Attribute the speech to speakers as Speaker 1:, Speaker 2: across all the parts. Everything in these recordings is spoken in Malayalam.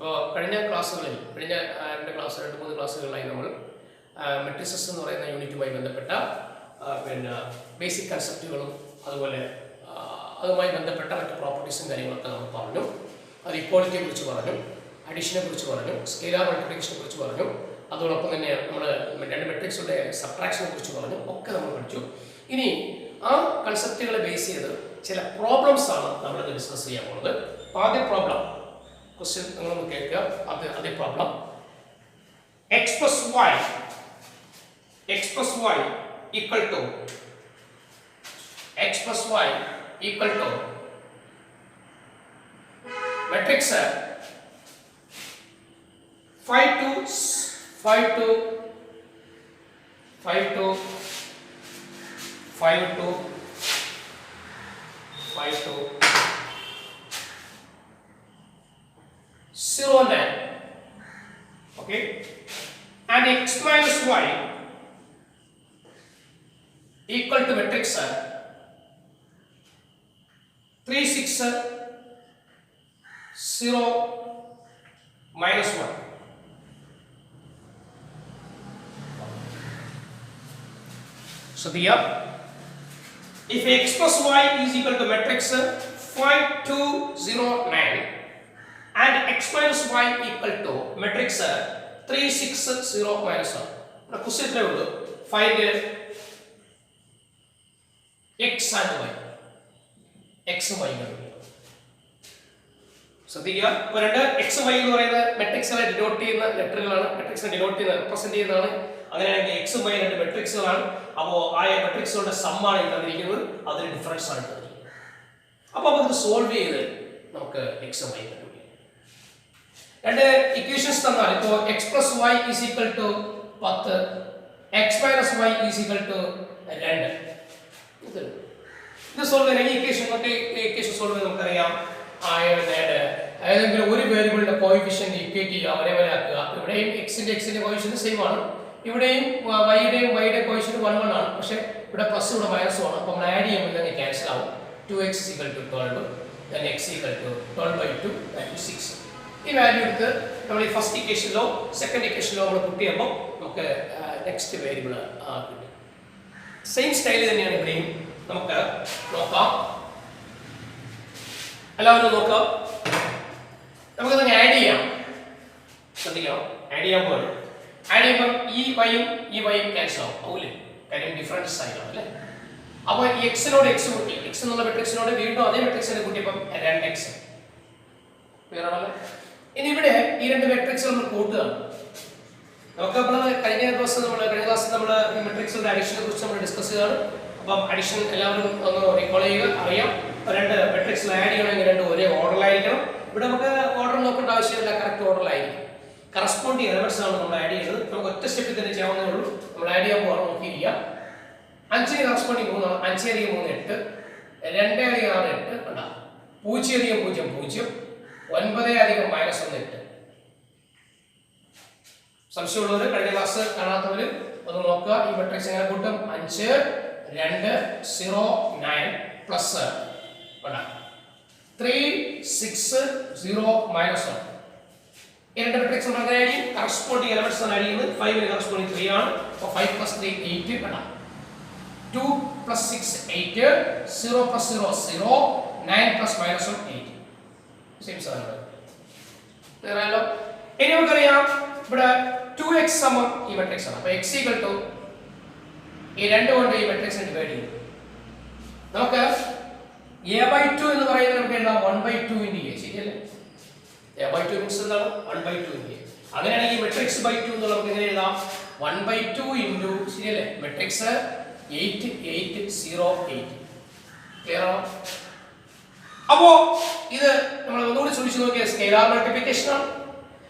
Speaker 1: അപ്പോൾ കഴിഞ്ഞ ക്ലാസ്സുകളിൽ രണ്ട് മൂന്ന് ക്ലാസ്സുകളിലായി നമ്മൾ മെട്രിസസ് എന്ന് പറയുന്ന യൂണിറ്റുമായി ബന്ധപ്പെട്ട ബേസിക് കൺസെപ്റ്റുകളും അതുപോലെ അതുമായി ബന്ധപ്പെട്ട മറ്റ് പ്രോപ്പർട്ടീസും കാര്യങ്ങളൊക്കെ നമ്മൾ പറഞ്ഞു. അത് ഇക്വാളിറ്റിയെ കുറിച്ച് പറഞ്ഞു, അഡീഷനെ കുറിച്ച് പറഞ്ഞു, സ്കെയിലാർ മൾട്ടിപ്ലിക്കേഷനെ കുറിച്ച് പറഞ്ഞു, അതോടൊപ്പം തന്നെ നമ്മൾ രണ്ട് മെട്രിക്സുടെ സബ്ട്രാക്ഷനെ കുറിച്ച് പറഞ്ഞു, ഒക്കെ നമ്മൾ പഠിച്ചു. ഇനി ആ കൺസെപ്റ്റുകളെ ബേസ് ചെയ്ത് ചില പ്രോബ്ലംസ് ആണ് നമ്മളിത് ഡിസ്കസ് ചെയ്യാൻ പോകുന്നത്. ആദ്യ പ്രോബ്ലം ക്വസ്റ്റ്യൻ നിങ്ങളൊന്ന് കേൾക്കുക. അതേ problem x plus y equal to matrix 5 to 0 9, okay, and x minus y equal to matrix 3 6 0 minus 1. So here, if x plus y is equal to matrix 5 2 0 9 and x minus y equal to matrix 3 6 0 minus 1. Now question is find x and y. x and y. So here രണ്ട് x y എന്ന് പറയുന്ന മെട്രിക്സുകളെ ഡിനോട്ട് ചെയ്യുന്ന ലെറ്ററുകളാണ്, മെട്രിക്സിനെ ഡിനോട്ട് ചെയ്യുന്ന റെപ്രസെന്റ് ചെയ്യുന്നതാണ്. അങ്ങനെയാണെങ്കിൽ x y രണ്ട് മെട്രിക്സുകളാണ്. അപ്പോൾ ആ മെട്രിക്സുകളുടെ സമ്മാണ് ഈ തന്നിരിക്കുന്നത്, അതിന് ഡിഫറൻസ് ആണ് തന്നിരിക്കുന്നത്. അപ്പോൾ നമുക്ക് സോൾവ് ചെയ്ത് നമുക്ക് x y കണ്ടുപിടിക്കാം. രണ്ട് ഇക്വേഷൻസ് തന്നാൽ ഇപ്പോൾ x plus y is equal to 10, x minus y is equal to 2. ഇത് സോൾവ് ചെയ്യാൻ ഈ ഇക്വേഷൻ സോൾവ് ചെയ്യാൻ നമുക്കറിയാം. ഏതെങ്കിലും ഒരു വേരിയബിളിന്റെ കോഎഫിഷ്യന്റ് ഇക്വേറ്റ് ചെയ്യുക, ഒരേപോലെ ആക്കുക. ഇവിടെയും എക്സിന്റെ കോഎഫിഷ്യന്റ് സെയിം ആണ്, ഇവിടെയും വൈയുടെയും കോഎഫിഷ്യന്റ് 1 1 ആണ്. പക്ഷേ ഇവിടെ പ്ലസ് ഇവിടെ മൈനസും ആണ്. അപ്പോൾ നമ്മൾ ആഡ് ചെയ്യുമ്പോൾ തന്നെ ക്യാൻസൽ ആവും. 2x is equal to 12, then x is equal to 12/2, that is 6. ഈ വാല്യൂ എടുത്ത് നമ്മൾ ഈ ഫസ്റ്റ് ഇക്വേഷനിലോ സെക്കൻഡ് ഇക്വേഷനിലോ നമ്മൾ പുട്ട് ചെയ്യുമ്പോൾ നമുക്ക് നെക്സ്റ്റ് വേരിയബിൾ കിട്ടും. സെയിം സ്റ്റൈലിൽ തന്നെയാണ് ഇവിടെയും. നമുക്ക് നോക്കാം, എല്ലാവരും നോക്കാം. നമുക്കത് ആഡ് ചെയ്യാം. ശ്രദ്ധിക്കണം, ആഡ് ചെയ്യുമ്പോൾ ഈ വൈയും ക്യാൻസൽ ആവും, ആവൂലേ? കാര്യം ഡിഫറൻസ് ആയിട്ടാണ് അല്ലേ. അപ്പോൾ ഈ എക്സിനോട് എക്സ് കൂട്ടി, എക്സ് എന്നുള്ള മെട്രിക്സിനോട് വീണ്ടും അതേ മെട്രിക്സിനെ കൂട്ടിയപ്പം 2x. ക്ലിയർ ആണല്ലോ? ഇനി ഇവിടെ ഈ രണ്ട് മെട്രിക്സ് നമ്മൾ കൂട്ടുക. നമുക്ക് കഴിഞ്ഞ ക്ലാസ്സിൽ നമ്മൾ ഈ മെട്രിക്സിന്റെ അഡീഷനെ കുറിച്ച് നമ്മൾ ഡിസ്കസ് ചെയ്താണ്. അപ്പം അഡീഷൻ എല്ലാവരും ഒന്ന് റീകോൾ ചെയ്യുക. അറിയാം, രണ്ട് മെട്രിക്സിൽ ആഡ് ചെയ്യണമെങ്കിൽ രണ്ട് ഒരേ ഓർഡറിലായിരിക്കണം. ഇവിടെ നമുക്ക് ഓർഡർ നോക്കേണ്ട ആവശ്യമില്ല, കറക്റ്റ് ഓർഡറിലായിരിക്കും. കറസ്പോണ്ടിങ് എലമെന്റ്സ് ആണ് നമ്മൾ ആഡ് ചെയ്യുന്നത്. നമുക്ക് ഒറ്റ സ്റ്റെപ്പിൽ തന്നെ ചെയ്യാവുന്നേ ഉള്ളൂ. നമ്മൾ ആഡ് ചെയ്യാൻ പോകാൻ നോക്കിയിരിക്കുക. 5 കറസ്പോണ്ടിങ് 3 ആണ്. 5 + 3 8, 2 + 6 8, കണ്ടാ 0 + 0 0, 9 - -1 8. സംശയമുള്ളവർ കഴിഞ്ഞ ക്ലാസ് കാണാത്തവര് ഒന്ന് നോക്കുക. ഈ മെട്രിക്സ് എങ്ങനെ കൂട്ടും? 5 2 0 9 പ്ലസ് 3 6 0 -1. ഈ രണ്ട് മെട്രിക്സ് നമ്മൾ അങ്ങനെ ആഡ് ചെയ്യും. കറസ്പോണ്ടിങ് എലമെന്റ്സ് ആണ് ആഡ് ചെയ്യുന്നത്. 5 ന് കറസ്പോണ്ടിങ് 3 ആണ്. അപ്പോൾ 5 + 3 8, കണ്ടാ 2 + 6 8, 0 + 0 0, 9 + -1 8. സെയിം സാധനം. ക്ലിയർ ആയല്ലോ? ഇനി നമുക്കറിയാം ഇവിടെ 2x സമം ഈ മെട്രിക്സ് ആണ്. അപ്പോൾ x = ഈ 2 കൊണ്ട് ഈ മെട്രിക്സിനെ ഡിവൈഡ് ചെയ്യും. നമുക്ക് a/2 എന്ന് പറയുന്നത് നമുക്ക് എഴുതാം 1/2 × a. ശരിയല്ലേ? a/2 മീൻസ് എന്താണ്? 1/2 × a. അങ്ങനെയാണെങ്കിൽ മെട്രിക്സ് /2 എന്നുള്ളത് നമുക്ക് എങ്ങനെ എഴുതാം? 1/2 × ശരിയല്ലേ? മെട്രിക്സ് 8 8 0 8. ക്ലിയർ ആണോ? അപ്പോ ഇത് നമ്മൾ ഒന്നുകൂടി സൂക്ഷിച്ചു നോക്കിയാൽ സ്കെയിലാർ മൾട്ടിപ്ലിക്കേഷൻ ആണ്.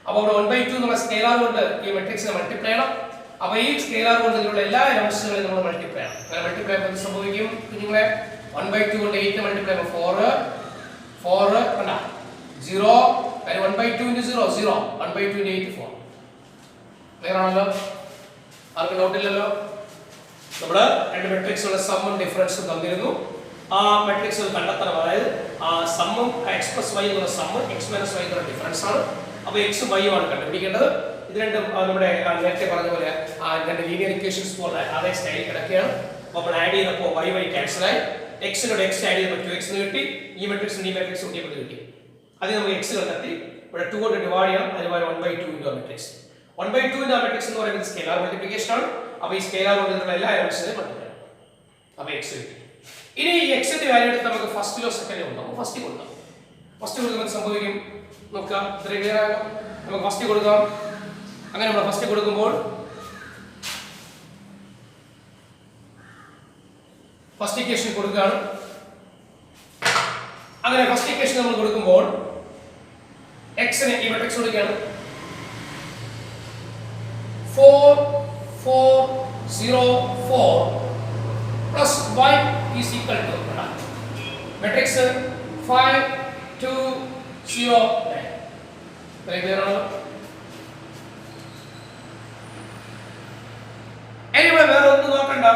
Speaker 1: അപ്പോൾ ഇവിടെ 1/2 എന്നുള്ള സ്കെയിലാർ കൊണ്ട് ഈ മെട്രിക്സിനെ മൾട്ടിപ്ലൈ ചെയ്യണം. അപ്പോൾ ഈ സ്കെയിലാർ കൊണ്ട് ഇതിലുള്ള എല്ലാ എലമെന്റ്സുകളെയും നമ്മൾ മൾട്ടിപ്ലൈ ചെയ്യണം. അങ്ങനെ മൾട്ടിപ്ലൈ ചെയ്യുമ്പോൾ സംഭവിക്കും കുഞ്ഞുങ്ങളെ 1/2 കൊണ്ട് 8 മൾട്ടിപ്ലൈ ചെയ്യുമ്പോൾ 4 കണ്ടാ 0, കാര്യം 1/2 × 0 0, 1/2 × 8 4. ക്ലിയർ ആണല്ലോ? ആർക്കും ഡൗട്ട് ഇല്ലല്ലോ? നമ്മൾ രണ്ട് മെട്രിക്സുകളുടെ സമ്മും ഡിഫറൻസും തന്നിരുന്നു. ആ മെട്രിക്സുകൾ കണ്ടെത്തണം. അതായത് ആ സമ്മും x + y എന്നുള്ള സമ്മ്, x - y എന്നുള്ള ഡിഫറൻസ് ആണ്. അപ്പോൾ എക്സും വൈയും ആണ് കണ്ടുപിടിക്കേണ്ടത്. ഇത് രണ്ടും നമ്മുടെ നേരത്തെ പറഞ്ഞ പോലെ രണ്ട് ലീനിയർ ഇക്വേഷൻസ് പോലെ അതേ സ്റ്റൈലിൽ കിടക്കുകയാണ്. അപ്പോൾ നമ്മൾ ആഡ് ചെയ്തപ്പോൾ y ക്യാൻസൽ ആയി, എക്സിനോട് എക്സ് ആഡ് ചെയ്തപ്പോൾ 2x കിട്ടി, ഈ മെട്രിക്സും ഈ മെട്രിക്സും കൂട്ടിയപ്പോൾ കിട്ടി. അത് നമുക്ക് എക്സ് കണ്ടെത്തി ഇവിടെ 2 കൊണ്ട് ഡിവൈഡ് ചെയ്യണം. അതുപോലെ 1/2 ഇൻറ്റു മെട്രിക്സ് 1/2 ഇൻറ്റു മെട്രിക്സ് എന്ന് പറയുന്നത് സ്കെയിലാർ മൾട്ടിപ്ലിക്കേഷൻ ആണ്. അപ്പോൾ ഈ സ്കെയിലാർ കൊണ്ടുള്ള എല്ലാ എലമെന്റ്സിനെയും മൾട്ടിപ്ലൈ ചെയ്യണം. അപ്പോൾ എക്സ് കിട്ടി. ഇനി ഈ എക്സിന്റെ വാല്യൂ എടുത്ത് നമുക്ക് ഫസ്റ്റിലോ സെക്കൻഡിലോ ഉണ്ടാവും. ഫസ്റ്റ് കൊടുക്കാം. ഫസ്റ്റ് കൊടുക്കുമ്പോൾ സംഭവിക്കും നോക്കാം. ഇത്രയും ക്ലിയർ ആകാം. നമുക്ക് ഫസ്റ്റ് കൊടുക്കാം. അങ്ങനെ നമ്മൾ ഫസ്റ്റ് കൊടുക്കുമ്പോൾ ഫസ്റ്റ് ഇക്വേഷൻ കൊടുക്കുകയാണ്. അങ്ങനെ ഫസ്റ്റ് ഇക്വേഷൻ നമ്മൾ കൊടുക്കുമ്പോൾ എക്സിന് ഈ മെട്രിക്സ് കൊടുക്കുകയാണ് 4 4 0 4 plus y is equal to matrix 5 2 0 9. very clear ആണോ? anyway വേറെ ഒന്നും നോക്കണ്ട.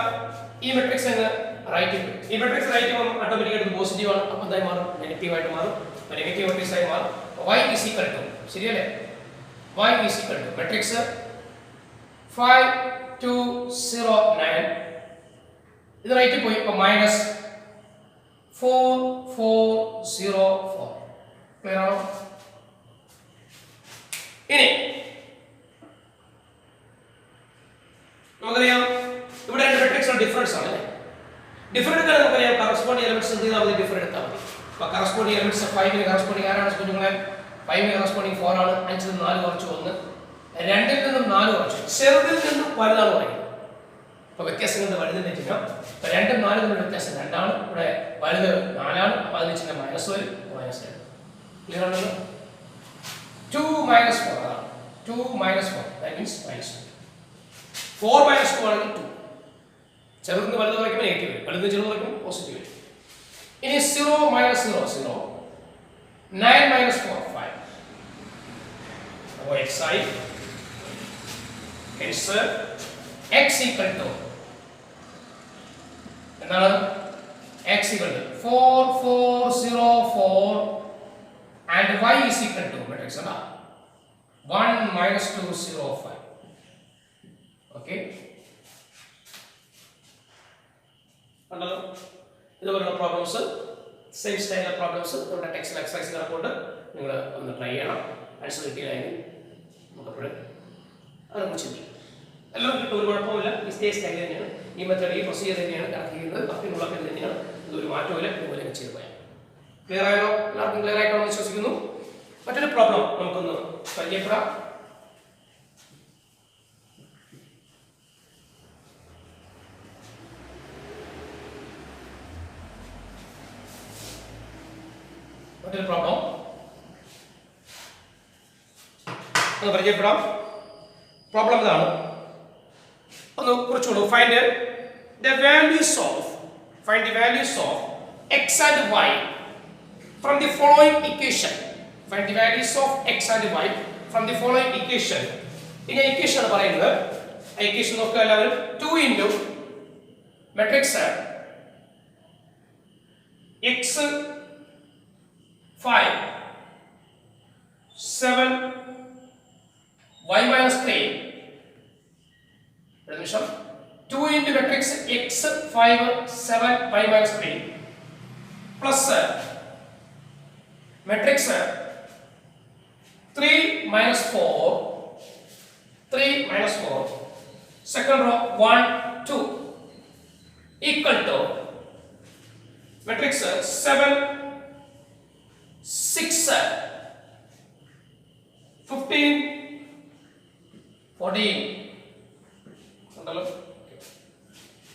Speaker 1: ഈ മെട്രിക്സ് അങ്ങ് റൈറ്റ് ചെയ്യും. ഈ മെട്രിക്സ് റൈറ്റ് ചെയ്യുമ്പോൾ ഓട്ടോമാറ്റിക്കായിട്ട് പോസിറ്റീവ് ആണ്. അപ്പോൾ എന്തായി മാറും? നെഗറ്റീവ് ആയിട്ട് മാറും. നെഗറ്റീവ് മെട്രിക്സ് ആയി മാറും. y is equal to ശരിയല്ലേ? y is equal to matrix 5 2 0 9. ഇത് റൈറ്റ് പോയി. അപ്പോൾ മൈനസ് 4 4 0 4. ക്ലിയർ ആണോ? ഇനി നമുക്കറിയാം ഇവിടെ രണ്ട് മെട്രിക്സ് ഡിഫറൻസ് ആണ് അല്ലേ? ഡിഫറൻറ്റ് നമുക്കറിയാം കറസ്പോണ്ടിങ് എലമെന്റ്സ് എന്ത് ചെയ്താൽ മതി? ഡിഫറൻറ്റ് എടുത്താൽ മതി. അപ്പോൾ കറസ്പോണ്ടിങ് എലമെന്റ്സ് 5 ന് കറസ്പോണ്ടിങ് ആരാണ് കുഞ്ഞുങ്ങളെ? 5 ന് കറസ്പോണ്ടിങ് 4 ആണ്. 5 ൽ 4 കുറച്ച് 1, 2 ൽ നിന്നും 4 കുറച്ച് ചെറുതിൽ നിന്നും വലുതാണ് പറയുന്നത്. അപ്പോൾ വ്യത്യാസം കൊണ്ട് വലുതിന്റെ ചിഹ്നം. അപ്പോൾ 2 ഉം 4 തമ്മിലുള്ള വ്യത്യാസം 2 ആണ്. ഇവിടെ വലുത് 4 ആണ്. അപ്പോൾ അതിന് ചിഹ്നം മൈനസ് വരും. മൈനസ് 2. ക്ലിയർ ആണല്ലോ? 2 minus 4 ആണ്. 2 minus 4 that means minus 2. 4 minus 2 ആണെങ്കിൽ 2. ചെറുതിന് വലുത് കുറയ്ക്കുമ്പോൾ നെഗറ്റീവ് വരും. വലുത് ചെറുത് കുറയ്ക്കുമ്പോൾ പോസിറ്റീവ് വരും. ഇനി 0 minus 0 0. 9 minus 4 5. അപ്പോൾ x ആയി. hence x equal to എന്താണ്? x equal to 4 4 0 4 and y is equal to matrix ആണ് 1 minus 2 0 5. okay കണ്ടോ? ഇതുപോലുള്ള പ്രോബ്ലംസ് സെയിം സ്റ്റൈൽ പ്രോബ്ലംസ് നമ്മുടെ ടെക്സ്റ്റ് എക്സസൈസ് നടക്കുന്നുണ്ട്. നിങ്ങൾ ഒന്ന് ട്രൈ ചെയ്യണം. ആൻസർ കിട്ടിയില്ലെങ്കിൽ നമുക്കപ്പോഴും അതിനെക്കുറിച്ച് ചിന്തിക്കും. എല്ലാം കിട്ടും, ഒരു കുഴപ്പമില്ല. ഈ സ്റ്റേ സ്റ്റൈൽ തന്നെയാണ്, ഈ മെത്തേഡ് ഈ പ്രൊസീജിയർ തന്നെയാണ് കണക്ട് ചെയ്യുന്നത്. കപ്പിനുള്ളൊക്കെ തന്നെയാണ്. ഇതൊരു മാറ്റമില്ല. ഇതുപോലെ ചെയ്ത് പോയാൽ ക്ലിയർ ആയാലോ? എല്ലാവർക്കും ക്ലിയർ ആയിട്ടാണ് വിശ്വസിക്കുന്നു. മറ്റൊരു പ്രോബ്ലം നമുക്കൊന്ന് പരിചയപ്പെടാം. മറ്റൊരു പ്രോബ്ലം ഒന്ന് പരിചയപ്പെടാം. പ്രോബ്ലം ഇതാണ്. ഒന്ന് കുറിച്ചോളൂ. Find the values of x and y from the following equation. Find the values of x and y from the following equation. ഇനി ഇക്വേഷൻ ആണ് പറയുന്നത്. ആ ഇക്വേഷൻ നോക്കുക എല്ലാവരും. 2 into matrix x 5 7 y minus 3. ഒരു നിമിഷം. 2 into matrix x 5 7 y minus 3 plus matrix 3 minus 4 second row 1 2 equal to matrix 7 6 15 14.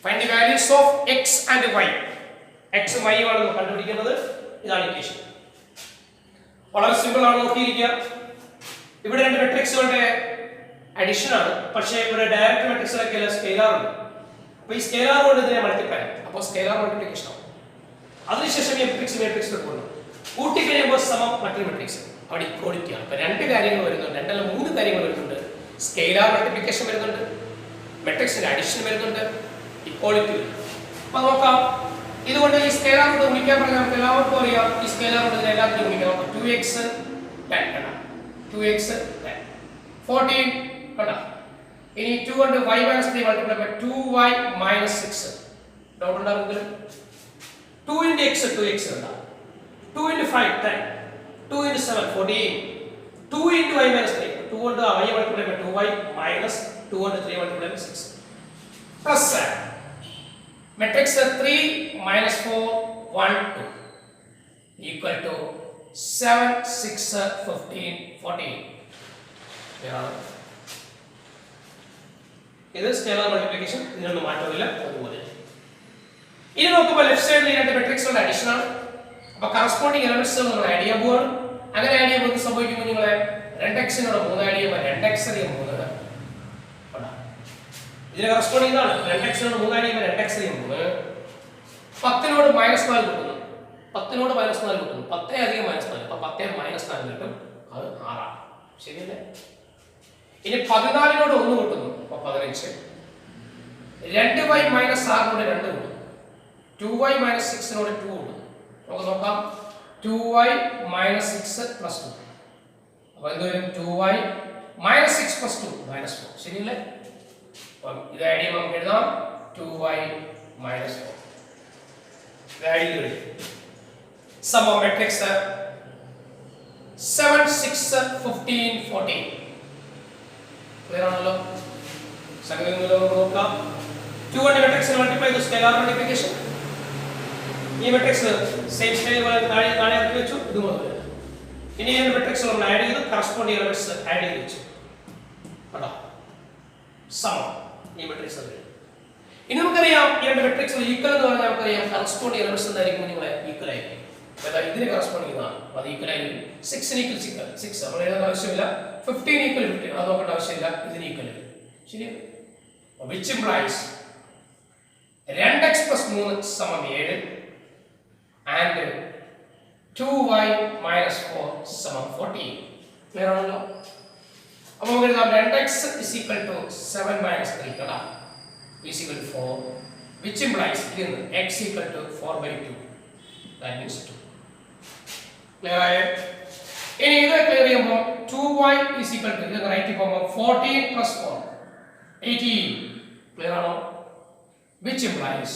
Speaker 1: Find the values of x and y. x y ആണ് നമ്മൾ കണ്ടുപിടിക്കുന്നത്. ഇതാണ് ഇക്വേഷൻ. വളരെ സിമ്പിൾ ആണ്, നോക്കിയിരിക്കുക. ഇവിടെ രണ്ട് മെട്രിക്സുകളുടെ അഡിഷൻ ആണ്. പക്ഷേ ഇവിടെ ഡയറക്റ്റ് മെട്രിക്സിലൊക്കെ സ്കെയിലാർ ഉണ്ട്. അപ്പോൾ ഈ സ്കെയിലാർ കൊണ്ട് ഇതിനെ മൾട്ടിപ്ലൈ ചെയ്യും. അപ്പോൾ സ്കെയിലാർ മൾട്ടിപ്ലിക്കേഷൻ ആവും. അതിനുശേഷം ഈ മെട്രിക്സ് കൊണ്ടുപോകും. കൂട്ടിക്കഴിയുമ്പോൾ സമം മറ്റൊരു മെട്രിക്സ്. അവിടെ ഇക്വാളിറ്റി ആണ്. അപ്പോൾ രണ്ട് കാര്യങ്ങൾ വരുന്നുണ്ട്. രണ്ടല്ല 3 കാര്യങ്ങൾ വരുന്നുണ്ട്. സ്കെയിലാർ മൾട്ടിപ്ലിക്കേഷൻ വരുന്നുണ്ട്, മെട്രിക്സിന്റെ അഡിഷൻ വരുന്നുണ്ട്, ഇക്വാളിറ്റി വരുന്നുണ്ട്. അപ്പോൾ നോക്കാം. ഇതുകൊണ്ട് ഈ സ്കെയിലാർ കൊണ്ട് ഗുണിക്കാൻ പറഞ്ഞാൽ നമുക്ക് എല്ലാവർക്കും അറിയാം. ഈ സ്കെയിലാർ കൊണ്ട് എല്ലാത്തിനും ഗുണിക്കാം. 2x 10 2x 10 14 കണ്ടോ ഇനി 2 കൊണ്ട് y - 3 multiply by 2y - 6 doubt ഉണ്ടാകുമെങ്കിൽ 2 * x 2x ഉണ്ട് 2 * 5 10 2 * 7 14 2 * y - 3 2 കൊണ്ട് y multiply by 2y minus 2 കൊണ്ട് 3 multiply by 6 plus matrix 3 - 4 1 2 equal to 7 6 15 14 ഇത് സ്കെയിലർ മൾട്ടിപ്ലിക്കേഷൻ ഇതിനൊന്നും മാറ്റമില്ല അതുപോലെ ഇനി നോക്കുമ്പോൾ ലെഫ്റ്റ് സൈഡിൽ രണ്ട് മെട്രിക്സുകളുടെ അഡിഷൻ ആണ് അപ്പോൾ കറസ്പോണ്ടിങ് എലിമെന്റ്സ് നമ്മൾ ആഡ് ചെയ്യാൻ പോവാണ് അങ്ങനെ ആഡ് ചെയ്യുമ്പോൾ എന്ത് സംഭവിക്കും നിങ്ങളെ 2x നോട് 3 ആഡ് ചെയ്യുമ്പോൾ 2x * 3 ഇതിന് കറസ്പോണ്ടിങ് ആണ് 2x നോട് 3 ആഡ് ചെയ്യുമ്പോൾ 2x * 3 10 നോട് -4 കിട്ടുന്നു 10 നോട് -4 കിട്ടുന്നു 10 അധികം -4 അപ്പോൾ 10 -4 കിട്ടും അത് 6 ആണ് ശരിയല്ലേ ഇനി 14 നോട് 1 കിട്ടുന്നു അപ്പോൾ 15 2y - 6 നോട് 2 കിട്ടും 2y - 6 നോട് 2 കിട്ടും നമുക്ക് നോക്കാം 2y - 6 + 2 അപ്പോൾ എന്ത് വരും 2y - 6 + 2 -4 ശരിയല്ലേ അപ്പോൾ ഇത് ആഡ് ചെയ്യുമ്പോൾ നമുക്ക് എഴുതാം 2y - 4 ഇത് ആഡ് ചെയ്തു sum of matrix 7 6 15 14 ക്ലിയർ ആണല്ലോ സംഖ്യകളെ നോക്കാം 2 കൊണ്ട് മാട്രിക്സിനെ മൾട്ടിപ്ലൈ ചെയ്തു സ്കെയിലർ മൾട്ടിപ്ലിക്കേഷൻ ഈ മാട്രിക്സ് സെയിം സ്റ്റൈൽ പോലെ താഴെ ആക്കി വെച്ചു ഇതുപോലെ ഇനി ഈ മാട്രിക്സ് നമ്മൾ ആഡ് ചെയ്തു കറസ്പോണ്ടിങ് എലിമെന്റ്സ് ആഡ് ചെയ്തു വെച്ചു കണ്ടോ സം ഈ മാട്രിക്സ് ആണ് ഇനി നമുക്കറിയാം ഈ രണ്ട് മാട്രിക്സുകൾ ഈക്വൽ എന്ന് പറഞ്ഞാൽ നമുക്കറിയാം കറസ്പോണ്ടിങ് എലിമെന്റ്സ് എന്തായിരിക്കും നിങ്ങളെ ഈക്വൽ ആയിരിക്കും അതായത് ഇതിന് കറസ്പോണ്ടിങ് ആണ് അത് ഈക്വൽ ആയിരിക്കും 6 ന് ഈക്വൽ 6 നമ്മൾ എഴുതാൻ ആവശ്യമില്ല 15 ഈക്വൽ 15 അത് നോക്കേണ്ട ആവശ്യമില്ല ഇതിന് ഈക്വൽ ശരിയാണ് which implies 2x + 3 = 7 and 2y - 4 = 14 clear ആണല്ലോ അപ്പോൾ നമുക്ക് എഴുതാം 2x = 7 - 3 കണ്ടാ = 4 which implies ഇതിന് x = 4/2 that means 2 ക്ലിയർ ആയോ ഇനി ഇത് ക്ലിയർ ചെയ്യുമ്പോൾ 2y = ഇത് റൈറ്റ് ചെയ്യുമ്പോൾ 14 + 4 18 ക്ലിയർ ആണോ which implies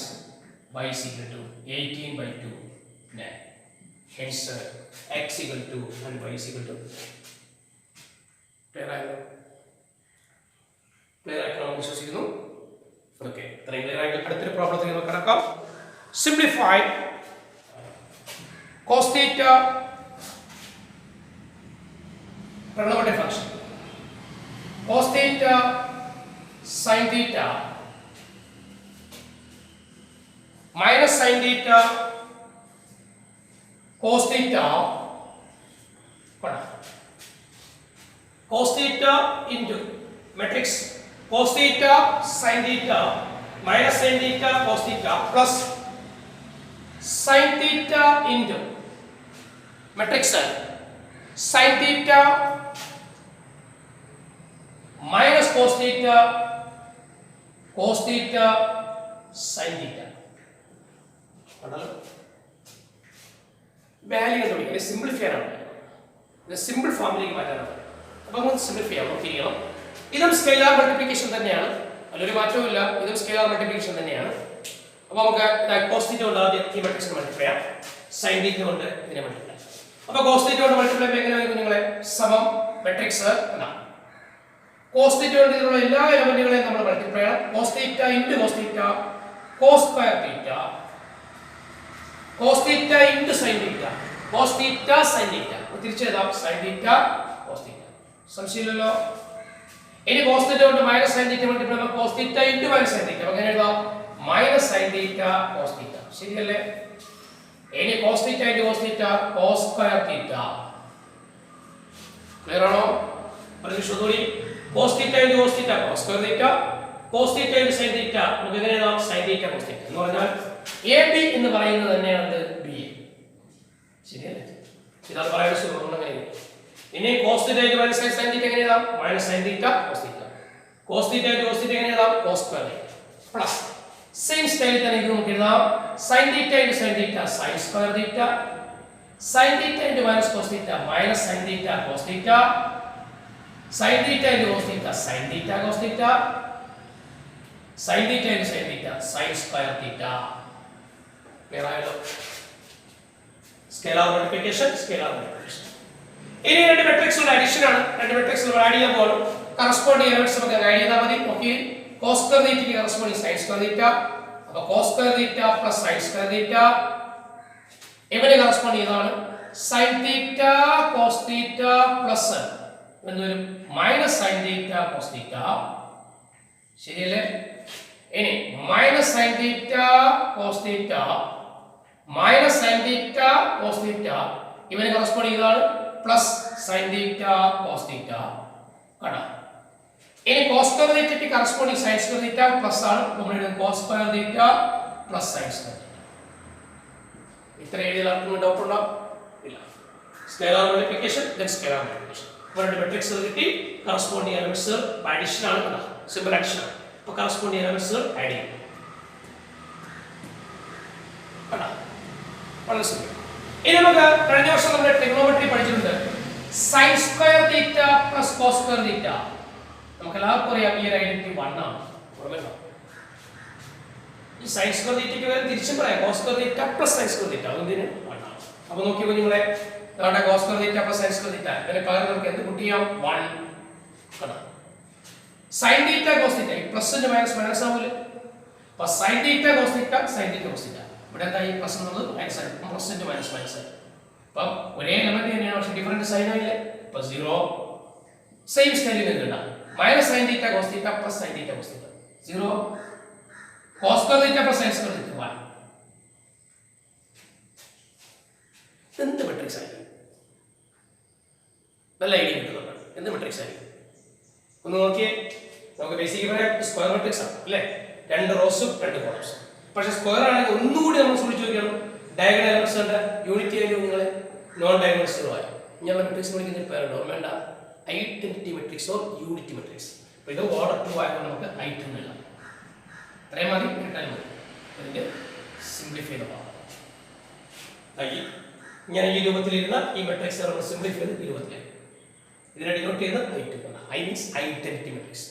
Speaker 1: y = 18/2 hence x = 2 and y = clear ആയോ ക്ലിയർ ആയിട്ടാണ് വിശ്വസിക്കുന്നു ഓക്കേ ഇത്രയും ക്ലിയർ ആയിട്ട് അടുത്തൊരു പ്രോബ്ലത്തിൽ നമുക്ക് കടക്കാം simplify cos theta trigonometric function cos theta sin theta minus sin theta cos theta cos theta into matrix cos theta sin theta minus sin theta cos theta plus sin theta into matrix sin theta minus cos theta sin theta കണ്ടല്ലോ വാല്യൂ കണ്ടുപിടിക്കുക സിംപ്ലിഫൈ ആണ് ഇത് സിമ്പിൾ ഫോമിലേക്ക് മാറ്റാനാണ് അപ്പോൾ നമുക്ക് സിംപ്ലിഫൈ ചെയ്യാം നമുക്ക് ചെയ്യണം ഇതും സ്കെയിലർ മൾട്ടിപ്ലിക്കേഷൻ തന്നെയാണ് അതിലൊരു മാറ്റവുമില്ല ഇതും സ്കെയിലർ മൾട്ടിപ്ലിക്കേഷൻ തന്നെയാണ് അപ്പോൾ നമുക്ക് cos theta കൊണ്ട് ആദ്യം ഈ മാട്രിക്സിനെ മൾട്ടിപ്ലൈ ചെയ്യാം sin theta കൊണ്ട് ഇതിനെ മൾട്ടിപ്ലൈ അപ്പോൾ cos theta കൊണ്ട് മൾട്ടിപ്ലൈ ചെയ്യുമ്പോൾ എങ്ങനെ വരും നിങ്ങളെ സമം മാട്രിക്സ് എന്നാ cos theta കൊണ്ട് ഇതിലുള്ള എല്ലാ എലമെന്റുകളെയും നമ്മൾ മൾട്ടിപ്ലൈ ചെയ്യണം cos theta into cos theta cos square theta cos theta into sin theta cos theta sin theta തിരിച്ചെഴുതാം sin theta cos theta സംശയമില്ലല്ലോ ഇനി cos theta കൊണ്ട് minus sin theta മൾട്ടിപ്ലൈ ചെയ്യുമ്പോൾ cos theta into minus sin theta അങ്ങനെ എഴുതാം minus sin theta cos theta ശരിയല്ലേ ഇനി cos theta into cos theta cos square theta clear ആണോ പരിശോധിച്ചോളി cos theta into cos theta cos square theta cos theta into sin theta നമുക്ക് എങ്ങനെ എഴുതാം sin theta cos theta എന്ന് പറഞ്ഞാൽ AB എന്ന് പറയുന്നത് തന്നെയാണ് BA ശരിയല്ലേ ഇതാണ് പറയുന്നത് സുഖം അങ്ങനെ ഇനി cos theta into minus sin theta എങ്ങനെ എഴുതാം minus sin theta cos theta cos theta into cos theta എങ്ങനെ എഴുതാം cos square theta plus same സ്റ്റൈലിൽ തന്നെ ഇത് നമുക്ക് എഴുതാം sin theta into sin theta sin square theta sin theta into minus cos theta minus sin theta cos theta sin theta into cos theta sin theta cos theta sin theta into sin theta sin square theta. Clear ആയല്ലോ? സ്കെയിലാർ മൾട്ടിപ്ലിക്കേഷൻ ഇനി രണ്ട് മെട്രിക്സുകളുടെ അഡിഷൻ ആണ്. രണ്ട് മെട്രിക്സുകൾ ആഡ് ചെയ്യാൻ പോകുന്നു. കറസ്പോണ്ടിങ് എലിമെന്റ്സ് നമുക്ക് ആഡ് ചെയ്താൽ മതി. ഓക്കേ, cos സ്ക്വയർ തീറ്റയ്ക്ക് കറസ്പോണ്ടിങ് sin സ്ക്വയർ തീറ്റ. അപ്പോൾ cos square theta plus sin square theta ഇവന് കറസ്പോണ്ട് ചെയ്താണ് sin theta cos theta plus എന്നൊരു minus sin theta cos theta. ശരിയല്ലേ? ഇനി minus sin theta cos theta minus sin theta cos theta ഇവന് കറസ്പോണ്ട് ചെയ്താണ് plus sin theta cos theta. കണ്ടോ? ഇനി cos സ്ക്വയർ തീറ്റയ്ക്ക് corresponding sin square theta plus ആണ്. നമ്മൾ എഴുതും cos square theta plus sin square തീറ്റ. ഇത്ര എഴുതിയാൽ ആർക്കും ഡൗട്ട് ഉണ്ടോ? ഇല്ല. Scalar multiplication then scalar multiplication. രണ്ട് മെട്രിക്സ് കിട്ടി. കറസ്പോണ്ടിങ് എലിമെന്റ്സ് അഡിഷൻ ആണ്. കണ്ടോ? സിമ്പിൾ അഡിഷൻ ആണ്. അപ്പോൾ കറസ്പോണ്ടിങ് എലിമെന്റ്സ് ആഡ് ചെയ്യും. കണ്ടോ? വളരെ സിമ്പിൾ. ഇനി നമുക്ക് കഴിഞ്ഞ വർഷം നമ്മൾ ട്രിഗണോമെട്രി പഠിച്ചിട്ടുണ്ട്. sin square theta plus cos square തീറ്റ. നമുക്ക് എല്ലാവർക്കും അറിയാം ഈ ഒരു ഐഡന്റിറ്റി 1 ആണ്. ഓർമ്മയുണ്ടോ? ഈ sin സ്ക്വയർ തീറ്റയ്ക്ക് വേറെ തിരിച്ചും പറയാം. cos square theta plus sin square തീറ്റ അതിന് 1 ആണ്. അപ്പോൾ നോക്കിയപ്പോൾ നിങ്ങളെ നമ്മുടെ cos square theta plus sin square തീറ്റ ഇതിനെ പകരം നമുക്ക് എന്ത് കൂട്ടി ചെയ്യാം? 1 കണ്ടോ? sin തീറ്റ cos തീറ്റ ഈ പ്ലസ് ഇൻടു മൈനസ് മൈനസ് ആവില്ലേ? അപ്പോൾ sin തീറ്റ cos തീറ്റ sin തീറ്റ cos തീറ്റ ഇവിടെ എന്താ ഈ പ്ലസ് എന്നുള്ളത് മൈനസ് ആണ്. പ്ലസ് ഇൻടു മൈനസ് മൈനസ് ആണ്. അപ്പം ഒരേ എലമെന്റ് തന്നെയാണ് പക്ഷേ ഡിഫറെന്റ് സൈൻ ആയില്ലേ? അപ്പോൾ 0 സെയിം സ്റ്റൈലിൽ എഴുതണ്ട. Minus sin theta cos theta plus sin theta cos തീറ്റ 0 cos square theta plus sin square തീറ്റ 1. എന്ത് മെട്രിക്സ് ആയിരിക്കും? നല്ല ഐഡിയ കിട്ടുന്നുണ്ട്. എന്ത് മെട്രിക്സ് ആയിരിക്കും? ഒന്ന് നോക്കിയേ. നമുക്ക് ബേസിക്കലി പറയാം സ്ക്വയർ മെട്രിക്സ് ആണ് അല്ലേ? രണ്ട് റോസും രണ്ട് കോളംസും. പക്ഷേ സ്ക്വയർ ആണെങ്കിൽ ഒന്നുകൂടി നമ്മൾ സൂക്ഷിച്ച് നോക്കിയാണ് ഡയഗണൽ എലമെന്റ്സ് ഉണ്ട്. യൂണിറ്റി ആയാലും നിങ്ങൾ നോൺ ഡയഗണൽസുകളായി ഇങ്ങനെയുള്ള മെട്രിക്സ് വിളിക്കുന്ന പേരുണ്ട്. ഓർമ്മേണ്ട identity matrix or unity matrix. അപ്പോൾ ഇത് ഓർഡർ 2 ആയതുകൊണ്ട് നമുക്ക് ഐറ്റം എഴുതാം. അത്രയും മതി, കിട്ടാൻ മതി. അതിൻ്റെ സിംപ്ലിഫൈ ചെയ്ത ഭാഗം ഇങ്ങനെ ഈ രൂപത്തിലിരുന്ന ഈ മെട്രിക്സ് നമ്മൾ സിംപ്ലിഫൈ ചെയ്ത് ഈ രൂപത്തിലായി ഇതിനെ ഡിനോട്ട് ചെയ്ത് I2 I means identity matrix.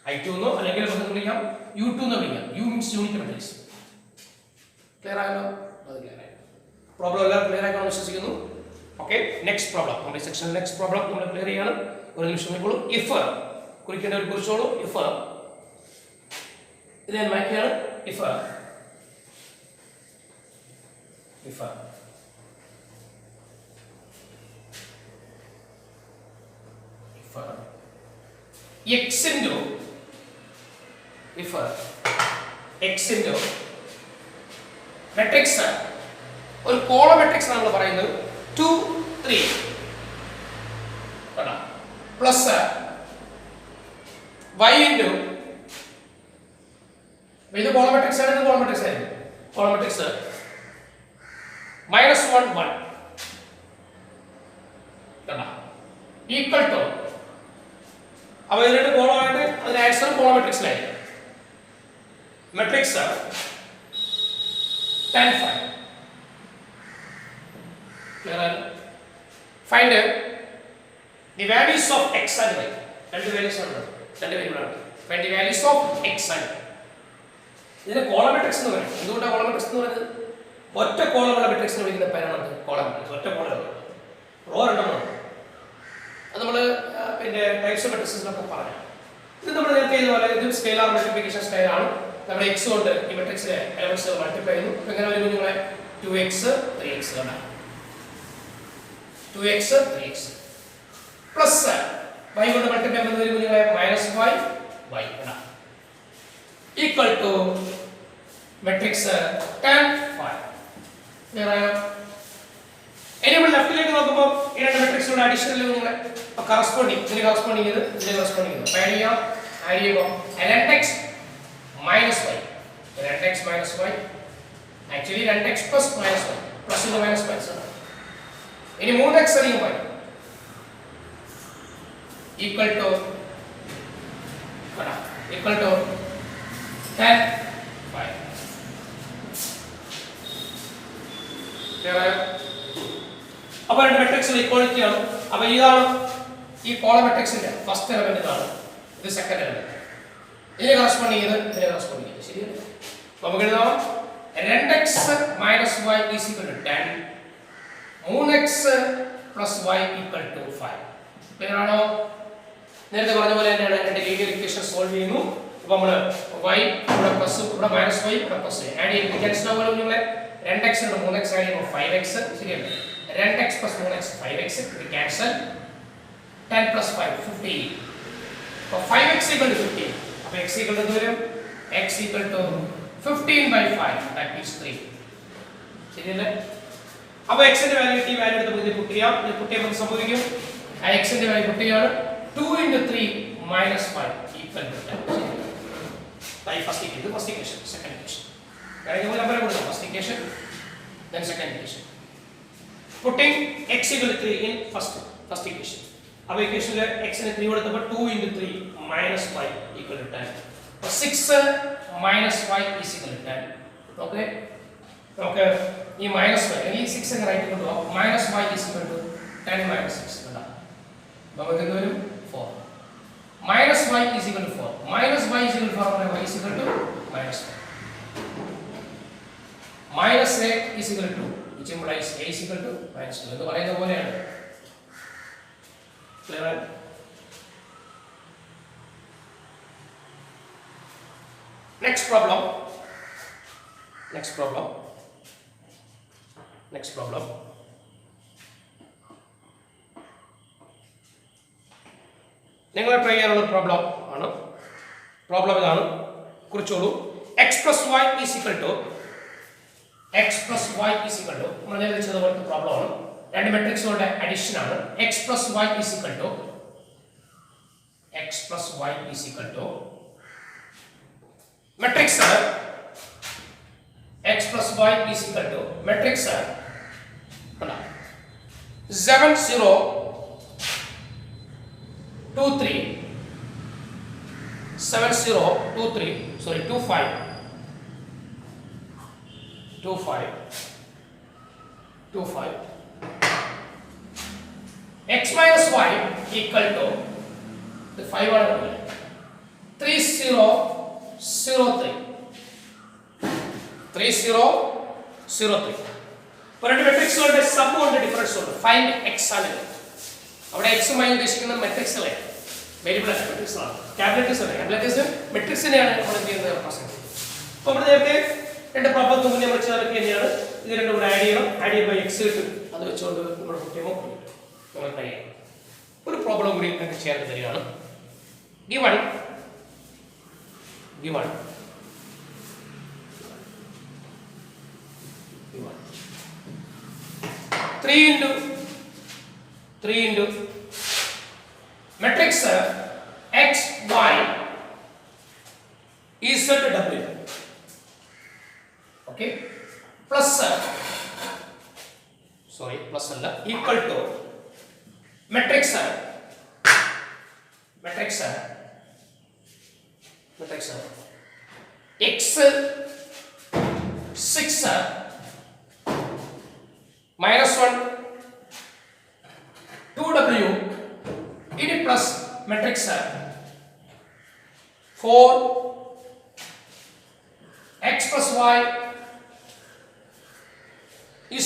Speaker 1: I2 എന്നോ അല്ലെങ്കിൽ നമുക്ക് വിളിക്കാം U2 എന്ന് വിളിക്കാം. U means unit matrix. Clear ആയല്ലോ? അത് ക്ലിയർ ആയി. പ്രോബ്ലം എല്ലാവരും ക്ലിയർ ആയിക്കാണെന്ന് വിശ്വസിക്കുന്നു. ഓക്കെ, നെക്സ്റ്റ് പ്രോബ്ലം നമ്മുടെ സെക്ഷനിൽ നെക്സ്റ്റ് പ്രോബ്ലം നമ്മൾ ക്ലിയർ ചെയ്യാണ്. ഒരു നിമിഷം നോക്കോളൂ. ഇഫ് കുറിക്കേണ്ട ഒരു കുറിച്ചോളൂ. ഇഫ് ഇത് ഞാൻ മാറ്റിയാണ്. ഇഫ് x into മെട്രിക്സ് ഒരു കോളം മെട്രിക്സ് നമ്മൾ പറയുന്നത് 2 3 പ്ലസ് y into ഇത് കോളം മെട്രിക്സ് ആണ്. ഇത് കോളം മെട്രിക്സ് ആയിരിക്കും. കോളം മെട്രിക്സ് -1 1 ഈക്വൽ ടു അപ്പോൾ ഇത് രണ്ട് കോളമായിട്ട് അതിന്റെ ആൻസർ കോളം മെട്രിക്സിലായിരിക്കും. Matrix 10 5 find the values of x and y. രണ്ട് വാല്യൂസ് ആണ്, രണ്ട് വേരിയബിൾ ആണ്. find the values of x and y. ഇതിനെ കോളം മെട്രിക്സ് എന്ന് പറയും. എന്തുകൊണ്ടാണ് കോളം മെട്രിക്സ് എന്ന് പറയുന്നത്? ഒറ്റ കോളമുള്ള മെട്രിക്സിനെ വിളിക്കുന്ന പേരാണ് കോളം മെട്രിക്സ്. ഒറ്റ കോളം റോ രണ്ടെണ്ണം അത് നമ്മൾ പിന്നെ ടൈപ്സ് മെട്രിക്സിലൊക്കെ പറഞ്ഞു. ഇത് നമ്മൾ നേരത്തെ ഇതുപോലെ ഇത് സ്കെയിലാർ മൾട്ടിപ്ലിക്കേഷൻ സ്റ്റൈലാണ്. നമ്മുടെ x കൊണ്ട് ഈ മെട്രിക്സിലെ എലമെന്റ്സ് മൾട്ടിപ്ലൈ ചെയ്യുന്നു. എങ്ങനെ വരും നിങ്ങളെ? 2x 3x ആണ്. 2x 3x പ്ലസ് y കൊണ്ട് മൾട്ടിപ്ലൈ ചെയ്യുന്നത് വരും നിങ്ങളെ -y y ആണ്. Equal to matrix 10 5. ക്ലിയർ ആയോ? ഇനി നമ്മൾ ലെഫ്റ്റിലേക്ക് നോക്കുമ്പോൾ ഈ രണ്ട് മെട്രിക്സുകളുടെ അഡീഷനിൽ നിങ്ങളെ കറസ്പോണ്ടിങ് ഇതിന് കറസ്പോണ്ടിങ് ചെയ്ത് ഇതിന് കറസ്പോണ്ടിങ് ചെയ്തു. ആഡ് ചെയ്യുമ്പോൾ lnx minus y. lnx minus y actually lnx plus minus y plus into minus minus ആണ്. ഇനി 3x അധികം y equal to 10 5. അപ്പോൾ രണ്ട് മെട്രിക്സുകൾ ഇക്വാളിറ്റി ആണ്. അപ്പോൾ ഇതാണ് ഈ കോളം മാട്രിക്സിന്റെ ഫസ്റ്റ് എലമെന്റ് ഇതാണ്, ഇത് സെക്കൻഡ് എലമെന്റ്. ഇതിന് കറസ്പോണ്ടിങ് ചെയ്ത് ഇതിന് കറസ്പോണ്ടിങ് ചെയ്ത് ശരിയല്ലേ? നമുക്ക് എഴുതാം 2x minus y is equal to 10, 3x plus y equal to 5. Clear ആണോ? നേരത്തെ പറഞ്ഞ പോലെ തന്നെയാണ് രണ്ട് ലീനിയർ ഇക്വേഷൻ സോൾവ് ചെയ്യുന്നു. അപ്പോൾ നമ്മൾ y ഇവിടെ പ്ലസ് ഇവിടെ മൈനസ് y ഇവിടെ പ്ലസ് y ആഡ് ചെയ്ത് ക്യാൻസൽ ആവുമല്ലോ നിങ്ങളെ. 2x കൊണ്ട് 3x ആഡ് ചെയ്യുമ്പോൾ 5x ശരിയല്ലേ? 2x പ്ലസ് 3x 5x ഇത് ക്യാൻസൽ. 10 പ്ലസ് 5 15. അപ്പോൾ 5x ഈക്വൽ ടു 15. അപ്പോൾ x ഈക്വൽ ടു വരും x equal to 15/5 that is 3. ശരിയല്ലേ? അപ്പോൾ x ന്റെ വാല്യൂ ഈ വാല്യൂ എടുത്ത് ഇതിൽ പുട്ട് ചെയ്യാം. ഇത് പുട്ട് ചെയ്യുമ്പോൾ സംഭവിക്കും ആ x ന്റെ വാല്യൂ പുട്ട് ചെയ്യാണ് 2 × 3 - 5 equal to 10. by first equation, second equation. Correct? Number കൊടുക്കാം. First equation, then second equation. Putting x equal to 3 in first equation. अब equation ले x ने 3 കൊടുത്തപ്പോൾ 2 × 3 - 5 equal to 10. അപ്പോൾ 6 - 5 is equal to 10. Okay? Okay. ഈ -5 ഈ 6 എന്ന് റൈറ്റ് കൊണ്ടുപോകാം. -5 is equal to 10 - 6 കണ്ടാ. നമുക്ക് എന്ത് വരും 4. -y is equal to 4. -y is equal to 4 y is equal to -1. -a is equal to 2, which implies a is equal to -2. എന്ന് പറയുന്ന പോലെയാണ്. ക്ലിയർ? Next problem. നിങ്ങൾ ട്രൈ ചെയ്യാനുള്ള പ്രോബ്ലം ആണ്. പ്രോബ്ലം ഇതാണ്, കുറിച്ചോളൂ. x plus y is equal to നമ്മൾ നേരത്തെ ചെയ്തപോലത്തെ പ്രോബ്ലം ആണ്. രണ്ട് മെട്രിക്സുകളുടെ അഡിഷൻ ആണ്. x plus y is equal to matrix x plus y is equal to matrix 7 0 2 3 7 0 2 3 sorry 2 5 2 5 2 5 x minus y equal to the 5 ആണ് 3 0 0 3 3 0 0 3. അപ്പോൾ രണ്ട് മെട്രിക്സുകളുടെ സം ഉണ്ട്, ഡിഫറൻസ് ഉണ്ട്. ഫൈൻഡ് x ആണ്. അവിടെ x മായി ഉദ്ദേശിക്കുന്ന മെട്രിക്സുകളെ വേരിയബിൾ അല്ല, മെട്രിക്സുകളാണ്. ടാബ്ലറ്റ്സ് അല്ല, ടാബ്ലറ്റ്സ് മെട്രിക്സിനെയാണ് നമ്മൾ എന്ത് ചെയ്യുന്നത് റെപ്രസെന്റ് ചെയ്യുന്നത്. അപ്പോൾ നമ്മൾ നേരത്തെ രണ്ട് പ്രോബ്ലം മുന്നേ നമ്മൾ ചെയ്തൊക്കെ തന്നെയാണ്. ഇത് രണ്ടും കൂടെ ആഡ് ചെയ്യണം. ആഡ് ചെയ്യുമ്പോൾ x കിട്ടും. അത് വെച്ചുകൊണ്ട് നമ്മൾ കുട്ടിയുമ്പോൾ നമ്മൾ ട്രൈ ചെയ്യണം. ഒരു പ്രോബ്ലം കൂടി നിങ്ങൾക്ക് ചെയ്യാൻ തരികയാണ്. given 3 into matrix x y z w, okay, plus alla equal to matrix x 6 minus 1 2w in plus matrix 4 x plus y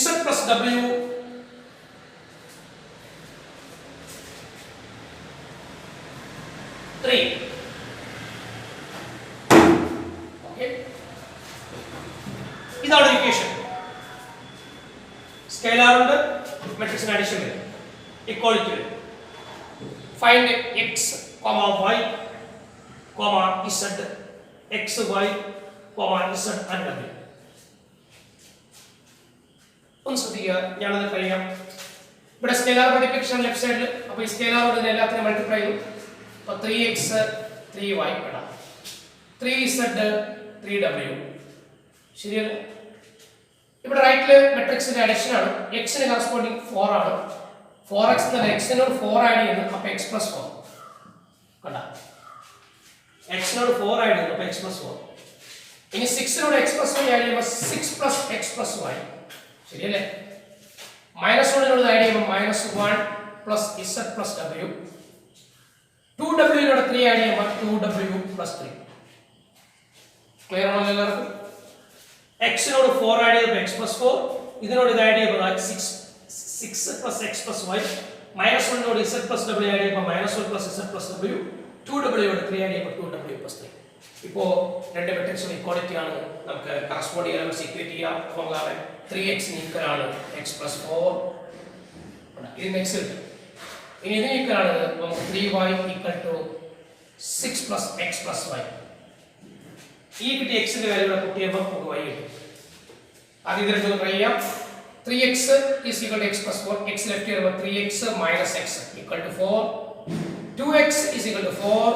Speaker 1: z plus w 3. Okay, ഇതാണ് ഇക്വേഷൻ. സ്കെയിലാർ ഉണ്ട്, മെട്രിക്സിന് അഡിഷൻ വരും, ഇക്വാളിറ്റി വരും. Find x, y, z, x, y, z and w. ഒന്ന് ശ്രദ്ധിക്കുക, ഞാനത് പറയാം. ഇവിടെ സ്കെയിലാർ മൾട്ടിപ്ലിക്കേഷൻ ലെഫ്റ്റ് സൈഡിൽ. അപ്പോൾ ഈ സ്കെയിലാർ കൊണ്ട് എല്ലാത്തിനും മൾട്ടിപ്ലൈ ചെയ്യും. അപ്പോൾ 3x 3y ഇടാം, 3z 3w. ശരിയല്ലേ? ഇവിടെ റൈറ്റില് മെട്രിക്സിന്റെ അഡിഷൻ ആണ്. x ന് കറസ്പോണ്ടിങ് 4 ആണ്. 4x എന്ന x നോട് 4 ആഡ് ചെയ്യുന്നു. അപ്പോൾ x + 4 കണ്ടാ, x നോട് 4 ആഡ് ചെയ്യുന്നു. അപ്പോൾ x + 4. ഇനി 6 നോട് x + y ആഡ് ചെയ്യുമ്പോൾ 6 + x + y. ശരിയല്ലേ? -1 നോട് ആഡ് ചെയ്യുമ്പോൾ -1 + z + w 2w നോട് 3 ആഡ് ചെയ്യുമ്പോൾ 2w plus 3. ക്ലിയർ ആണല്ലോ എല്ലാവർക്കും? x നോട് 4 ആഡ് ചെയ്യുമ്പോൾ x plus 4, ഇതിനോട് ഇത് ആഡ് ചെയ്യുമ്പോൾ 6 plus x plus y, -1 നോട് z plus w ആഡ് ചെയ്യുമ്പോൾ -1 plus z plus w, 2w നോട് 3 ആഡ് ചെയ്യുമ്പോൾ 2w plus 3. ഇപ്പോൾ രണ്ട് മെട്രിക്സും ഇക്വാളിറ്റി ആണ്, നമുക്ക് കറസ്പോണ്ടിങ് എലമെന്റ്സ് ഇക്വേറ്റ് ചെയ്യാം. അപ്പോൾ നമുക്ക് 3x ഈക്വൽ ആണ് x plus 4, ഇത് നെക്സ്റ്റ് കിട്ടും. ഇനി ഇതിന് ഈക്വൽ ആണ് നമുക്ക് 3y equal to 6 plus x plus y. ഈ കിട്ടിയ x ന്റെ വാല്യൂ ഇവിടെ പുട്ട് ചെയ്യുമ്പോൾ നമുക്ക് y കിട്ടും. ആദ്യം ഇത് രണ്ടും ട്രൈ ചെയ്യാം. 3x is equal to x plus 4, x left ചെയ്യുമ്പോൾ 3x minus x equal to 4, 2x is equal to 4,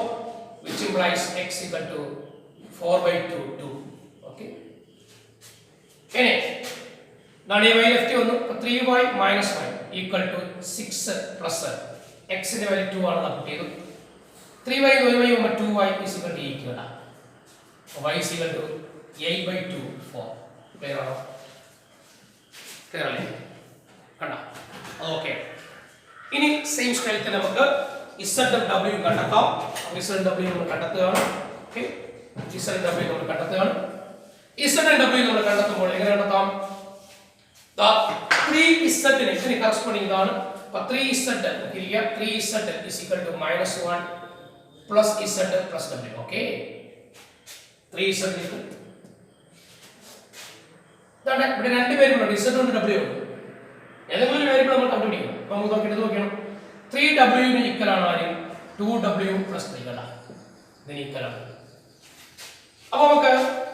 Speaker 1: which implies x equal to 4/2, 2. Okay. ഇനി നാളെ y ലെഫ്റ്റ് വന്നു. 3y minus y equal to 6 plus x ന്റെ വാല്യൂ 2 ആണ് നമ്മൾ ചെയ്തു. 3y 1y 2y is equal to equal ആണ്. y is equal to 8/2, 4. Clear ആണോ? ക്ലിയർ അല്ലേ? കണ്ടോ? ഓക്കേ. ഇനി സെയിം സ്റ്റൈലിൽ നമുക്ക് z ഉം w ഉം കണ്ടെത്താം. z ഉം w നമ്മൾ കണ്ടെത്തുകയാണ്. ഓക്കേ. z ഉം w നമ്മൾ കണ്ടെത്തുകയാണ്. z ഉം w നമ്മൾ കണ്ടെത്തുമ്പോൾ എങ്ങനെ കണ്ടെത്താം? 3z ന് ഇതിന് കറസ്പോണ്ടിങ് ഇതാണ്. അപ്പോൾ 3z നോക്കിയിരിക്കുക. 3z is equal to -1 plus z plus w. Okay. 3z ലേക്ക് ഇതാണ്. ഇവിടെ രണ്ട് വേരിയബിൾ ഉണ്ട്, z ഉണ്ട് w ഉണ്ട്. ഏതെങ്കിലും ഒരു വേരിയബിൾ നമ്മൾ കണ്ടുപിടിക്കണം. അപ്പോൾ നമുക്ക് നോക്കണം 3w ന് ഈക്വൽ ആണ് ആര്? 2w plus 3 കണ്ട ഇതിന് ഈക്വൽ ആണ്. അപ്പോൾ നമുക്ക്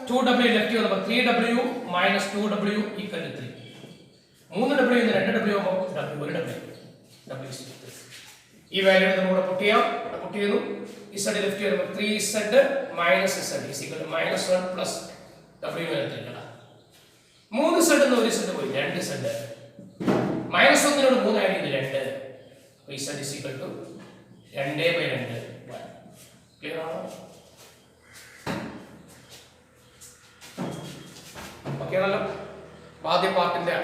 Speaker 1: 2w ലെഫ്റ്റ് വന്നപ്പോൾ 3w minus 2w equal to 3. 3w ന് 2w ആകുമ്പോൾ w 1w is equal to 3. ഈ വാല്യൂ നമ്മൾ പുട്ട് ചെയ്യാം. പുട്ട് ചെയ്യുന്നു. z ലെഫ്റ്റ് വരുമ്പോൾ 3z minus z is equal to -1 plus w ന് 3 കണ്ട 3z എന്ന് ഒരു z പോയി 2z, -1 നോട് 3 ആഡ് ചെയ്ത് 2, അപ്പോൾ z is equal to 2/2. Clear ആണോ? ഓക്കേ ആണല്ലോ? ആദ്യ പാർട്ടിന്റെ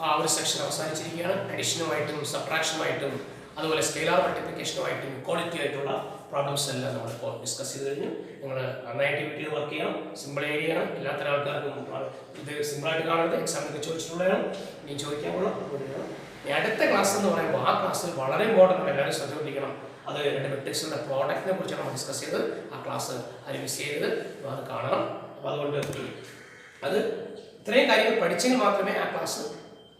Speaker 1: ആ ഒരു സെക്ഷൻ അവസാനിച്ചിരിക്കുകയാണ്. അഡിഷനുമായിട്ടും സബ്ട്രാക്ഷനുമായിട്ടും അതുപോലെ സ്കെയിലാർ മൾട്ടിപ്ലിക്കേഷനുമായിട്ടും ഇക്വാളിറ്റി ആയിട്ടുള്ള പ്രോബ്ലംസ് എല്ലാം നമ്മളിപ്പോൾ ഡിസ്കസ് ചെയ്ത് കഴിഞ്ഞു. നിങ്ങൾ നന്നായിട്ട് വീട്ടിൽ വർക്ക് ചെയ്യണം. സിമ്പിൾ ഏരിയയാണ്. എല്ലാത്തരം ആൾക്കാർക്കും ഇത് സിമ്പിളായിട്ട് കാണുന്നത് എക്സാമിനൊക്കെ ചോദിച്ചിട്ടുള്ളതാണ്. ഇനി ചോദിക്കാൻ കൊള്ളാം. അടുത്ത ക്ലാസ് എന്ന് പറയുമ്പോൾ ആ ക്ലാസ്സിൽ വളരെ ഇമ്പോർട്ടൻ്റ് ആണ്, എല്ലാവരും ശ്രദ്ധിക്കണം. അത് രണ്ട് മെട്രിക്സിൻ്റെ പ്രോഡക്റ്റിനെ കുറിച്ചാണ് നമ്മൾ ഡിസ്കസ് ചെയ്തത്. ആ ക്ലാസ് അത് മിസ് ചെയ്തത് അത് കാണണം. അപ്പോൾ അതുകൊണ്ട് അത് ഇത്രയും കാര്യങ്ങൾ പഠിച്ചെങ്കിൽ മാത്രമേ ആ ക്ലാസ്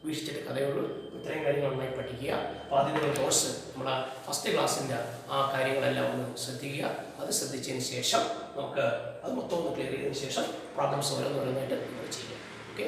Speaker 1: വീക്ഷിച്ചിട്ട് കഥയുള്ളൂ. ഇത്രയും കാര്യങ്ങൾ നന്നായി പഠിക്കുക. അപ്പോൾ അതിൻ്റെ കോഴ്സ് നമ്മുടെ ഫസ്റ്റ് ക്ലാസ്സിൻ്റെ ആ കാര്യങ്ങളെല്ലാം ഒന്ന് ശ്രദ്ധിക്കുക. അത് ശ്രദ്ധിച്ചതിന് ശേഷം നമുക്ക് അത് മൊത്തം ഒന്ന് ക്ലിയർ ചെയ്തതിന് ശേഷം പ്രോബ്ലംസ് ഓരോന്നോരോന്നായിട്ട് നമ്മൾ ചെയ്യാം. ഓക്കെ.